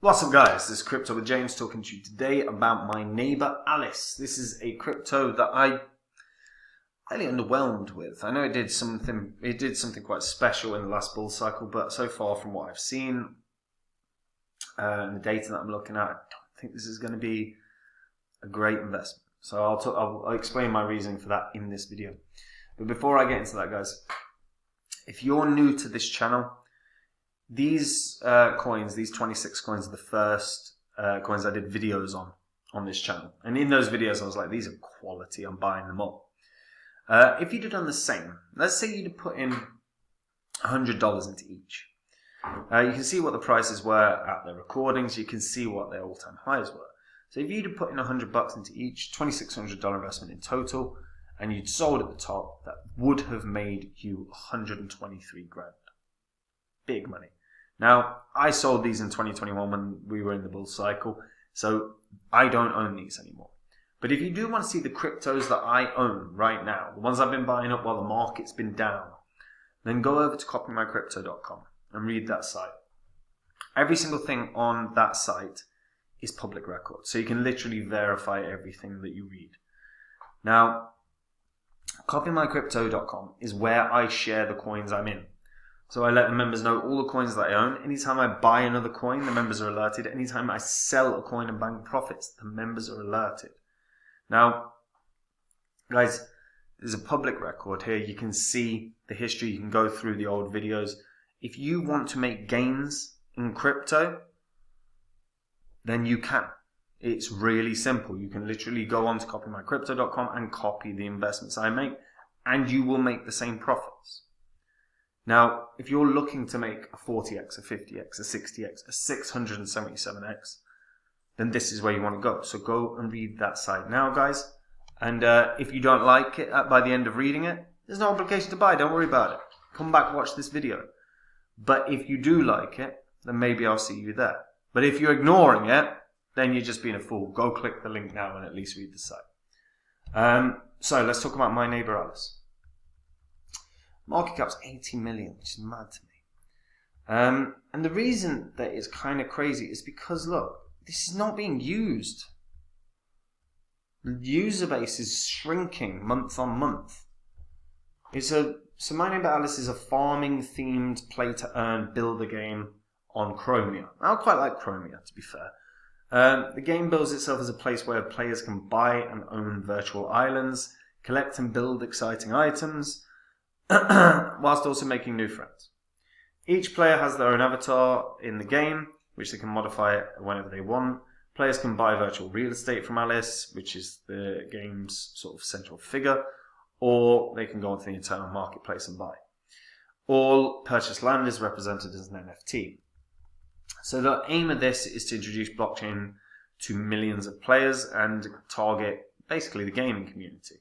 What's up guys, this is Crypto with James talking to you today about my neighbor Alice. This is a crypto that I'm fairly underwhelmed with. I know it did something quite special in the last bull cycle, but so far from what I've seen and the data that I'm looking at, I don't think this is going to be a great investment. So I'll explain my reasoning for that in this video. But before I get into that guys, if you're new to this channel, these coins, these 26 coins, are the first coins I did videos on this channel. And in those videos, I was like, these are quality, I'm buying them up. If you'd have done the same, let's say you'd have put in $100 into each. You can see what the prices were at the recordings. You can see what their all-time highs were. So if you'd have put in $100 into each, $2,600 investment in total, and you'd sold at the top, that would have made you 123 grand. Big money. Now, I sold these in 2021 when we were in the bull cycle, so I don't own these anymore. But if you do want to see the cryptos that I own right now, the ones I've been buying up while the market's been down, then go over to MyCryptocom and read that site. Every single thing on that site is public record, so you can literally verify everything that you read. Now, MyCryptocom is where I share the coins I'm in. So I let the members know all the coins that I own. Anytime I buy another coin, the members are alerted. Anytime I sell a coin and bank profits, the members are alerted. Now, guys, there's a public record here. You can see the history. You can go through the old videos. If you want to make gains in crypto, then you can. It's really simple. You can literally go on to MyCryptocom and copy the investments I make, and you will make the same profits. Now, if you're looking to make a 40x, a 50x, a 60x, a 677x, then this is where you want to go. So go and read that site now, guys. And if you don't like it by the end of reading it, there's no obligation to buy. Don't worry about it. Come back, watch this video. But if you do like it, then maybe I'll see you there. But if you're ignoring it, then you're just being a fool. Go click the link now and at least read the site. So let's talk about MyNeighborAlice. Market cap's 80 million, which is mad to me. And the reason that it's kind of crazy is because, look, this is not being used. The user base is shrinking month on month. So MyNeighborAlice is a farming-themed play-to-earn builder game on Chromia. I quite like Chromia, to be fair. The game builds itself as a place where players can buy and own virtual islands, collect and build exciting items, whilst also making new friends. Each player has their own avatar in the game, which they can modify whenever they want. Players can buy virtual real estate from Alice, which is the game's sort of central figure, or they can go onto the internal marketplace and buy. All purchased land is represented as an NFT. So the aim of this is to introduce blockchain to millions of players and target basically the gaming community.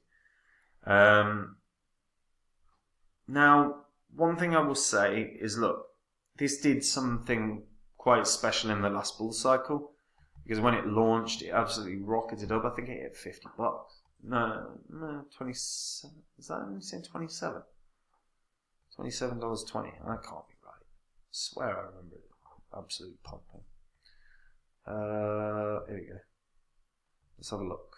Now, one thing I will say is, look, this did something quite special in the last bull cycle, because when it launched, it absolutely rocketed up. I think it hit $50. No, 27. Is that only saying 27? $27.20. That can't be right. I swear I remember it. Absolutely pumping. Here we go. Let's have a look.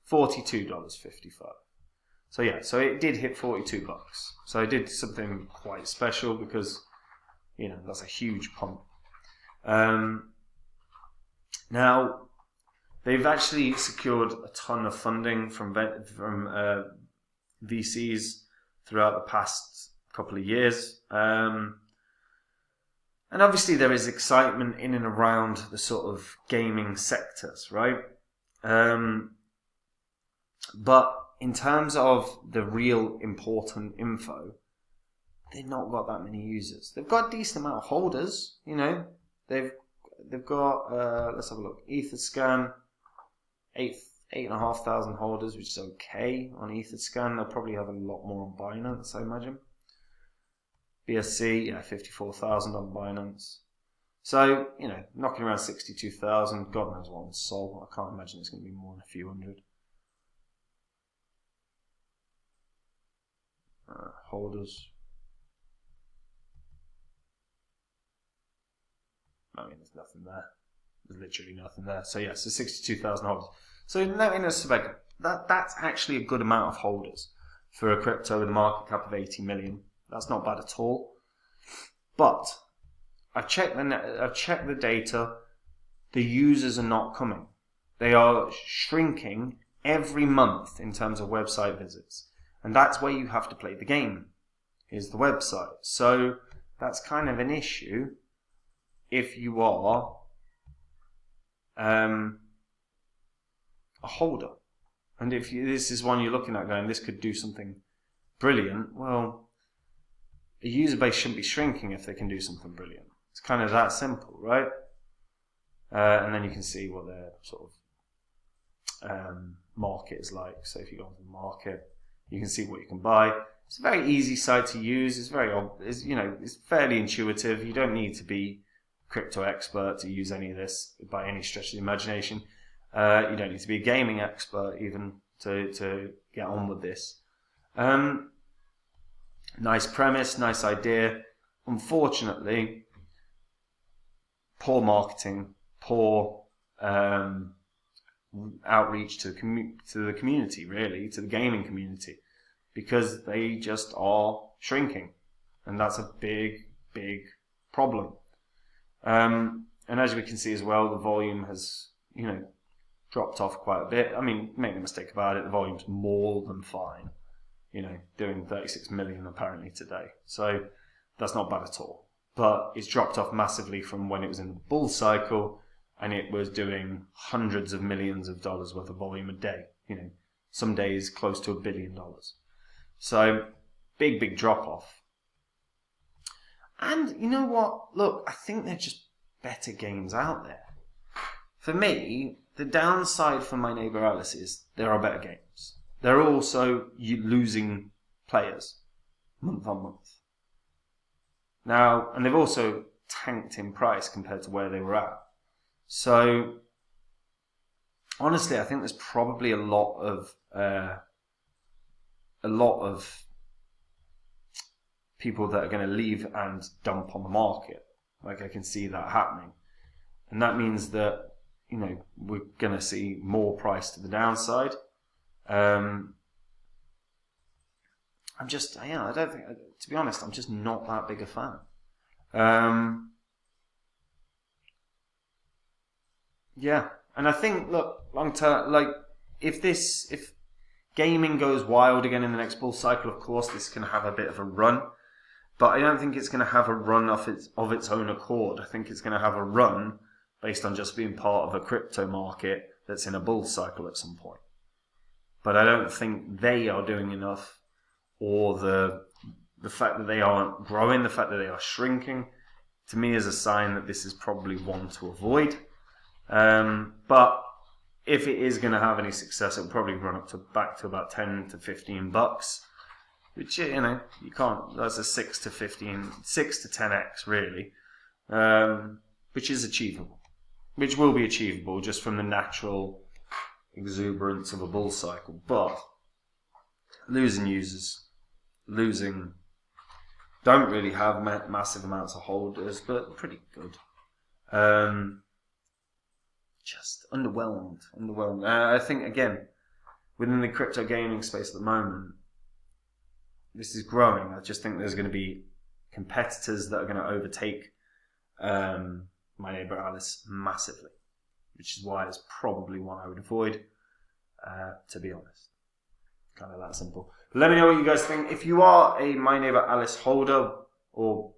$42.55. So yeah, so it did hit $42. So it did something quite special because, you know, that's a huge pump. Now, they've actually secured a ton of funding from VCs throughout the past couple of years. And obviously there is excitement in and around the sort of gaming sectors, right? But in terms of the real important info, they've not got that many users. They've got a decent amount of holders, you know. They've got, let's have a look, Etherscan, 8,500 holders, which is okay on Etherscan. They'll probably have a lot more on Binance, I imagine. BSC, 54,000 on Binance. So, you know, knocking around 62,000. God knows what on Sol. I can't imagine it's going to be more than a few hundred. Holders. I mean, there's nothing there. There's literally nothing there. So yeah, so 62,000 holders. So in a spec, that's actually a good amount of holders for a crypto with a market cap of 80 million. That's not bad at all. But I've checked the data. The users are not coming. They are shrinking every month in terms of website visits. And that's where you have to play the game, is the website. So that's kind of an issue if you are a holder. And if this is one you're looking at going, this could do something brilliant, well, the user base shouldn't be shrinking if they can do something brilliant. It's kind of that simple, right? And then you can see what their sort of market is like. So if you go into the market, you can see what you can buy. It's a very easy site to use. It's it's fairly intuitive. You don't need to be a crypto expert to use any of this by any stretch of the imagination. You don't need to be a gaming expert even to get on with this. Nice premise, nice idea. Unfortunately, poor marketing, poor outreach to the community, really, to the gaming community, because they just are shrinking, and that's a big problem. And as we can see as well, the volume has dropped off quite a bit. I mean, make no mistake about it, the volume's more than fine. Doing 36 million apparently today, so that's not bad at all. But it's dropped off massively from when it was in the bull cycle, and it was doing hundreds of millions of dollars worth of volume a day. Some days close to $1 billion. So big drop off. And you know what? Look, I think they're just better games out there. For me, the downside for MyNeighborAlice is there are better games. They're also losing players month on month. Now, and they've also tanked in price compared to where they were at. So, honestly, I think there's probably a lot of people that are going to leave and dump on the market. Like, I can see that happening. And that means that, we're going to see more price to the downside. I don't think, to be honest, I'm just not that big a fan. Yeah, and I think, look, long term, like, if gaming goes wild again in the next bull cycle, of course, this can have a bit of a run, but I don't think it's going to have a run of its own accord. I think it's going to have a run based on just being part of a crypto market that's in a bull cycle at some point. But I don't think they are doing enough, or the fact that they aren't growing, the fact that they are shrinking, to me is a sign that this is probably one to avoid. But if it is going to have any success, it'll probably run back to about 10 to 15 bucks, which, you can't, that's a 6 to 10x really, which is achievable, which will be achievable just from the natural exuberance of a bull cycle. But losing users, don't really have massive amounts of holders, but pretty good. Just underwhelmed. I think, again, within the crypto gaming space at the moment, this is growing. I just think there's going to be competitors that are going to overtake MyNeighborAlice massively, which is why it's probably one I would avoid, to be honest. Kind of that simple. But let me know what you guys think. If you are a MyNeighborAlice holder, or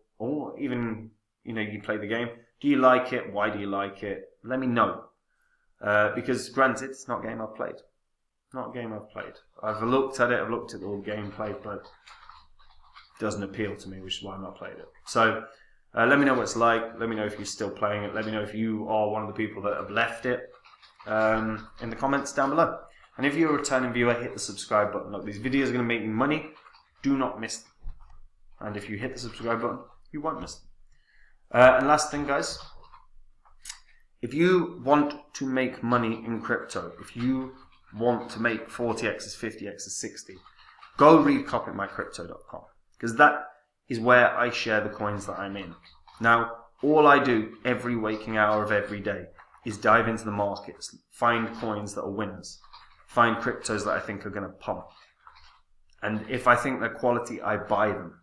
even you play the game, do you like it? Why do you like it? Let me know. Because granted, it's not a game I've played. I've looked at it. I've looked at all the gameplay, but it doesn't appeal to me, which is why I've not played it. So let me know what it's like. Let me know if you're still playing it. Let me know if you are one of the people that have left it in the comments down below. And if you're a returning viewer, hit the subscribe button. Look, these videos are going to make you money. Do not miss them. And if you hit the subscribe button, you won't miss them. And last thing, guys, if you want to make money in crypto, if you want to make 40x's, 50x's, 60, go read copy at MyCryptocom, because that is where I share the coins that I'm in. Now, All I do every waking hour of every day is dive into the markets, find coins that are winners, find cryptos that I think are going to pump. And if I think they're quality, I buy them.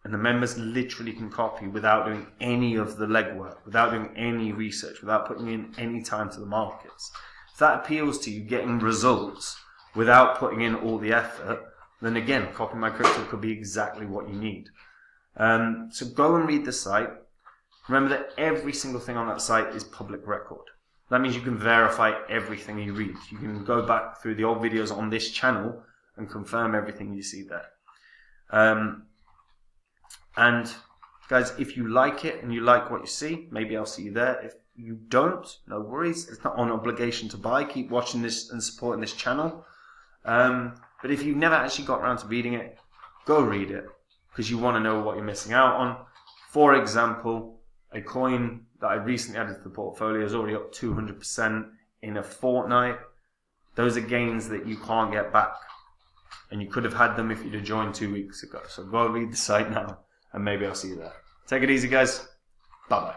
And the members literally can copy without doing any of the legwork, without doing any research, without putting in any time to the markets. If that appeals to you, getting results without putting in all the effort, then again, Copy My Crypto could be exactly what you need. So go and read the site. Remember that every single thing on that site is public record. That means you can verify everything you read. You can go back through the old videos on this channel and confirm everything you see there. And guys, if you like it and you like what you see, maybe I'll see you there. If you don't, no worries. It's not an obligation to buy. Keep watching this and supporting this channel. But if you've never actually got around to reading it, go read it because you want to know what you're missing out on. For example, a coin that I recently added to the portfolio is already up 200% in a fortnight. Those are gains that you can't get back. And you could have had them if you'd have joined 2 weeks ago. So go read the site now, and maybe I'll see you there. Take it easy, guys. Bye-bye.